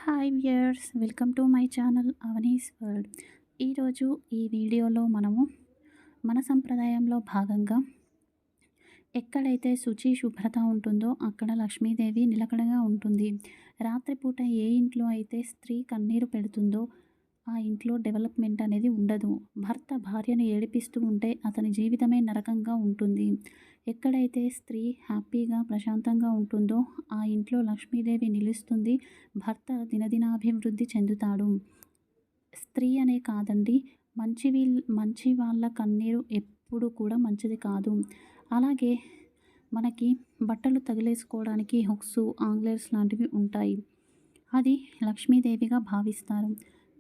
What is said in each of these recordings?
Hi viewers, welcome to my channel Avani's world. ఈరోజు ఈ వీడియోలో మనము మన సంప్రదాయంలో భాగంగా ఎక్కడైతే శుచి శుభ్రత ఉంటుందో అక్కడ లక్ష్మీదేవి నిలకడగా ఉంటుంది. రాత్రిపూట ఏ ఇంట్లో అయితే స్త్రీ కన్నీరు పెడుతుందో ఆ ఇంట్లో డెవలప్మెంట్ అనేది ఉండదు. భర్త భార్యను ఏడిపిస్తూ ఉంటే అతని జీవితమే నరకంగా ఉంటుంది. ఎక్కడైతే స్త్రీ హ్యాపీగా ప్రశాంతంగా ఉంటుందో ఆ ఇంట్లో లక్ష్మీదేవి నిలుస్తుంది. భర్త దినదినాభివృద్ధి చెందుతాడు. స్త్రీ అనే కాదండి, మంచి వాళ్ళ కన్నీరు ఎప్పుడు కూడా మంచిది కాదు. అలాగే మనకి బట్టలు తగిలేసుకోవడానికి హుక్స్, ఆంగ్లర్స్ లాంటివి ఉంటాయి. అది లక్ష్మీదేవిగా భావిస్తారు.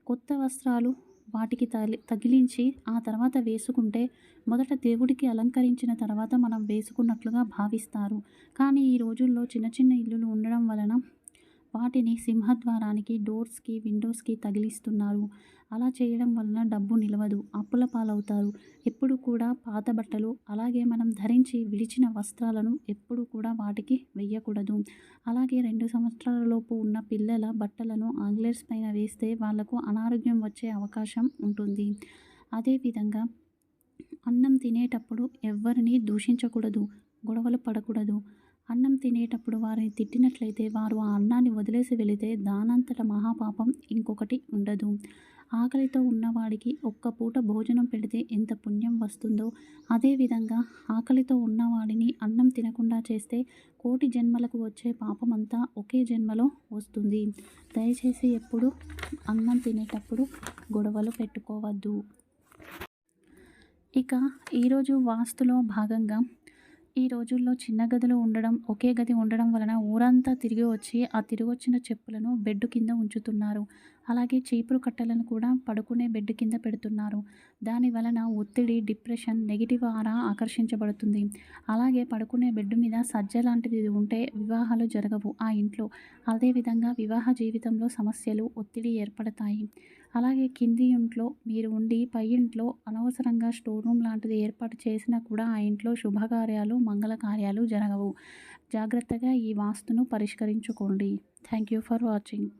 కొత్త వస్త్రాలు వాటికి తగిలించి ఆ తర్వాత వేసుకుంటే మొదట దేవుడికి అలంకరించిన తర్వాత మనం వేసుకున్నట్లుగా భావిస్తారు. కానీ ఈ రోజుల్లో చిన్న చిన్న ఇల్లులు ఉండడం వలన వాటిని సింహద్వారానికి, డోర్స్కి, విండోస్కి తగిలిస్తున్నారు. అలా చేయడం వలన డబ్బు నిలవదు, అప్పుల పాలవుతారు. ఎప్పుడు కూడా పాత బట్టలు, అలాగే మనం ధరించి విడిచిన వస్త్రాలను ఎప్పుడు కూడా వాటికి వెయ్యకూడదు. అలాగే 2 సంవత్సరాల లోపు ఉన్న పిల్లల బట్టలను ఆంగ్లర్స్ పైన వేస్తే వాళ్లకు అనారోగ్యం వచ్చే అవకాశం ఉంటుంది. అదేవిధంగా అన్నం తినేటప్పుడు ఎవ్వరిని దూషించకూడదు, గొడవలు పడకూడదు. అన్నం తినేటప్పుడు వారిని తిట్టినట్లయితే వారు ఆ అన్నాన్ని వదిలేసి వెళితే దానంతట మహాపాపం ఇంకొకటి ఉండదు. ఆకలితో ఉన్నవాడికి ఒక్క పూట భోజనం పెడితే ఎంత పుణ్యం వస్తుందో, అదేవిధంగా ఆకలితో ఉన్నవాడిని అన్నం తినకుండా చేస్తే కోటి జన్మలకు వచ్చే పాపమంతా ఒకే జన్మలో వస్తుంది. దయచేసి ఎప్పుడు అన్నం తినేటప్పుడు గొడవలు పెట్టుకోవద్దు. ఇక ఈరోజు వాస్తులో భాగంగా ఈ రోజుల్లో చిన్న గదులు ఉండడం, ఒకే గది ఉండడం వలన ఊరంతా తిరిగి వచ్చి ఆ తిరిగొచ్చిన చెప్పులను బెడ్ కింద ఉంచుతున్నారు. అలాగే చీపురు కట్టలను కూడా పడుకునే బెడ్ కింద పెడుతున్నారు. దాని వలన ఒత్తిడి, డిప్రెషన్, నెగిటివ్ ఆరా ఆకర్షించబడుతుంది. అలాగే పడుకునే బెడ్ మీద సజ్జ లాంటిది ఉంటే వివాహాలు జరగవు ఆ ఇంట్లో. అదేవిధంగా వివాహ జీవితంలో సమస్యలు, ఒత్తిడి ఏర్పడతాయి. అలాగే కింది ఇంట్లో మీరు ఉండి పై ఇంట్లో అనవసరంగా స్టోర్ రూమ్ లాంటిది ఏర్పాటు చేసినా కూడా ఆ ఇంట్లో శుభకార్యాలు, మంగళకార్యాలు జరగవు. జాగ్రత్తగా ఈ వాస్తును పరిష్కరించుకోండి. Thank you for watching.